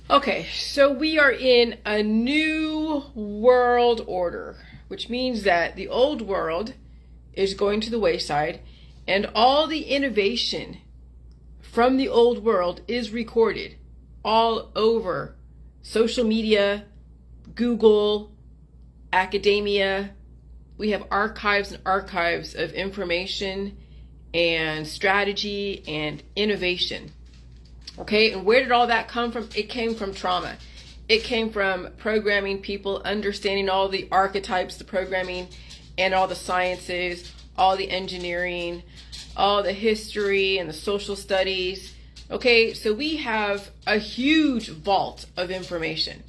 Okay, so we are in a new world order, which means that the old world is going to the wayside, and all the innovation from the old world is recorded all over social media, Google, academia. We have archives and archives of information and strategy and innovation. Okay, and where did all that come from? It came from trauma. It came from programming people, understanding all the archetypes, the programming, and all the sciences, all the engineering, all the history and the social studies. Okay, so we have a huge vault of information,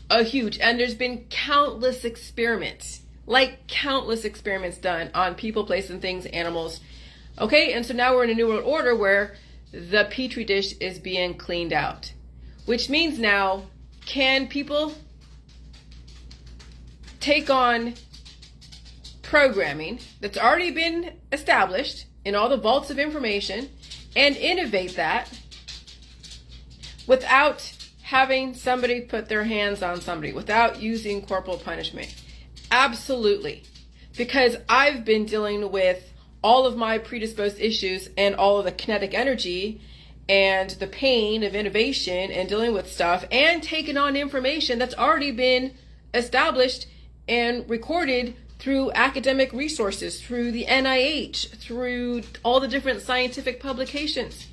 and there's been countless experiments, done on people, places, and things, animals. Okay, and so now we're in a new world order where the petri dish is being cleaned out, which means now, can people take on programming that's already been established in all the vaults of information and innovate that without having somebody put their hands on somebody, without using corporal punishment? Absolutely. Because I've been dealing with all of my predisposed issues and all of the kinetic energy and the pain of innovation and dealing with stuff and taking on information that's already been established and recorded through academic resources, through the NIH, through all the different scientific publications.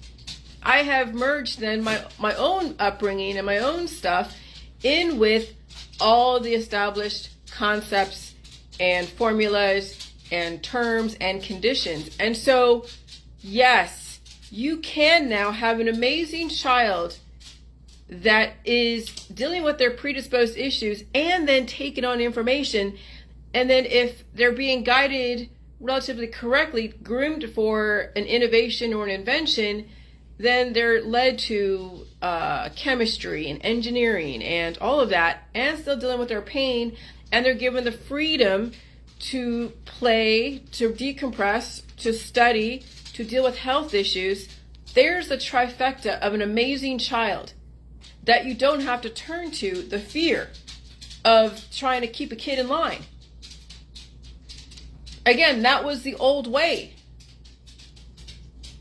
I have merged then my own upbringing and my own stuff in with all the established concepts and formulas and terms and conditions. And so, yes, you can now have an amazing child that is dealing with their predisposed issues and then taking on information. And then if they're being guided relatively correctly, groomed for an innovation or an invention, then they're led to chemistry and engineering and all of that, and still dealing with their pain, and they're given the freedom to play, to decompress, to study, to deal with health issues. There's the trifecta of an amazing child that you don't have to turn to the fear of trying to keep a kid in line. Again, that was the old way.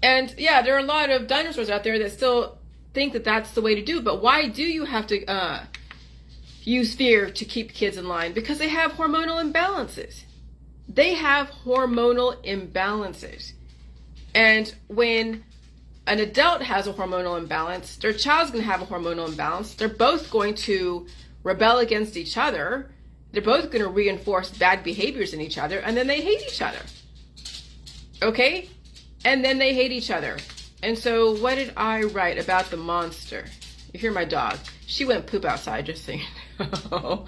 And yeah, there are a lot of dinosaurs out there that still think that that's the way to do it. But why do you have to use fear to keep kids in line? Because they have hormonal imbalances. They have hormonal imbalances. And when an adult has a hormonal imbalance, their child's going to have a hormonal imbalance. They're both going to rebel against each other. They're both going to reinforce bad behaviors in each other, and then they hate each other. Okay? And then they hate each other. And so what did I write about the monster? You hear my dog. She went poop outside, just so you know.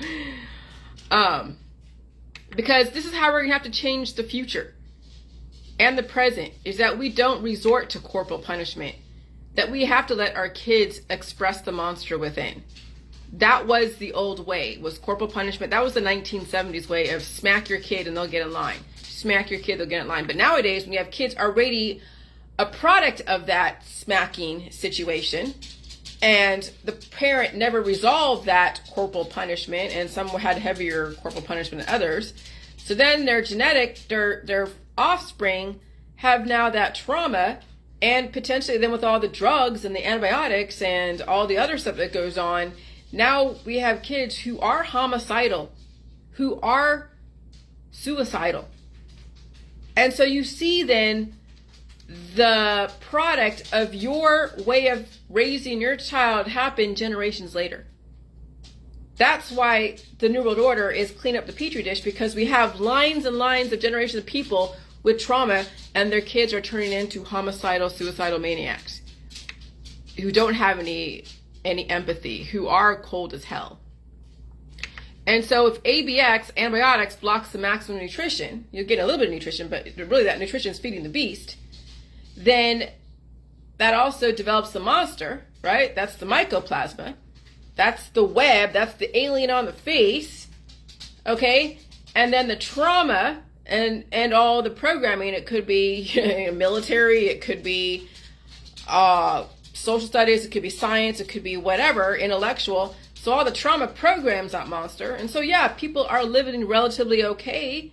Because this is how we're going to have to change the future and the present, is that we don't resort to corporal punishment, that we have to let our kids express the monster within. That was the old way, was corporal punishment. That was the 1970s way of smack your kid and they'll get in line. Smack your kid, they'll get in line. But nowadays, when you have kids already a product of that smacking situation, and the parent never resolved that corporal punishment, and some had heavier corporal punishment than others. So then their their offspring have now that trauma, and potentially then with all the drugs and the antibiotics and all the other stuff that goes on, now we have kids who are homicidal, who are suicidal. And so you see then the product of your way of raising your child happen generations later. That's why the New World Order is clean up the petri dish, because we have lines and lines of generations of people with trauma, and their kids are turning into homicidal, suicidal maniacs who don't have any empathy, who are cold as hell. And so if ABX, antibiotics, blocks the maximum nutrition, you'll get a little bit of nutrition, but really that nutrition is feeding the beast, then that also develops the monster, right? That's the mycoplasma. That's the web. That's the alien on the face. Okay? And then the trauma and all the programming, it could be military, it could be social studies, it could be science, it could be whatever, intellectual. So all the trauma programs that monster. And so yeah, people are living relatively okay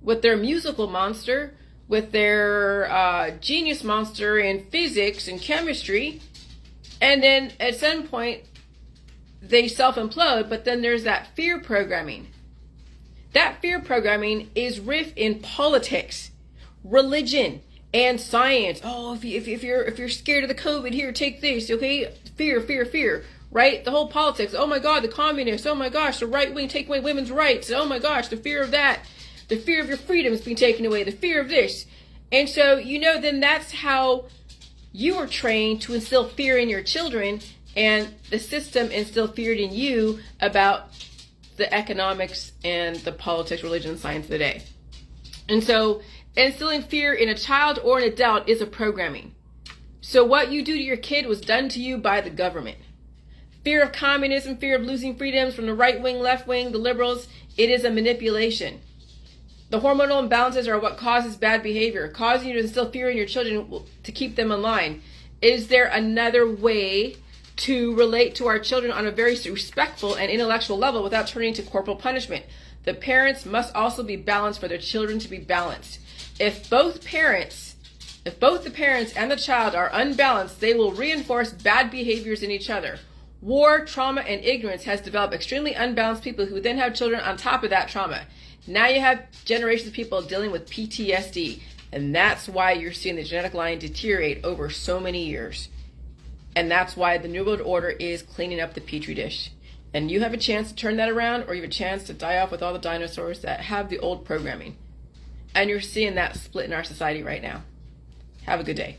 with their musical monster, with their genius monster in physics and chemistry. And then at some point, they self-implode, but then there's that fear programming. That fear programming is rife in politics, religion, and science. Oh, if you're scared of the COVID, here, take this, okay? Fear, right? The whole politics. Oh my God, the communists. Oh my gosh, the right wing take away women's rights. Oh my gosh, the fear of that. The fear of your freedom is being taken away. The fear of this. And so, then that's how you were trained to instill fear in your children, and the system instilled fear in you about the economics and the politics, religion, and science of the day. And so instilling fear in a child or an adult is a programming. So what you do to your kid was done to you by the government. Fear of communism, fear of losing freedoms from the right wing, left wing, the liberals, it is a manipulation. The hormonal imbalances are what causes bad behavior, causing you to instill fear in your children to keep them in line. Is there another way to relate to our children on a very respectful and intellectual level without turning to corporal punishment? The parents must also be balanced for their children to be balanced. If both the parents and the child are unbalanced, they will reinforce bad behaviors in each other. War, trauma, and ignorance has developed extremely unbalanced people who then have children on top of that trauma. Now you have generations of people dealing with PTSD, and that's why you're seeing the genetic line deteriorate over so many years. And that's why the New World Order is cleaning up the petri dish. And you have a chance to turn that around, or you have a chance to die off with all the dinosaurs that have the old programming. And you're seeing that split in our society right now. Have a good day.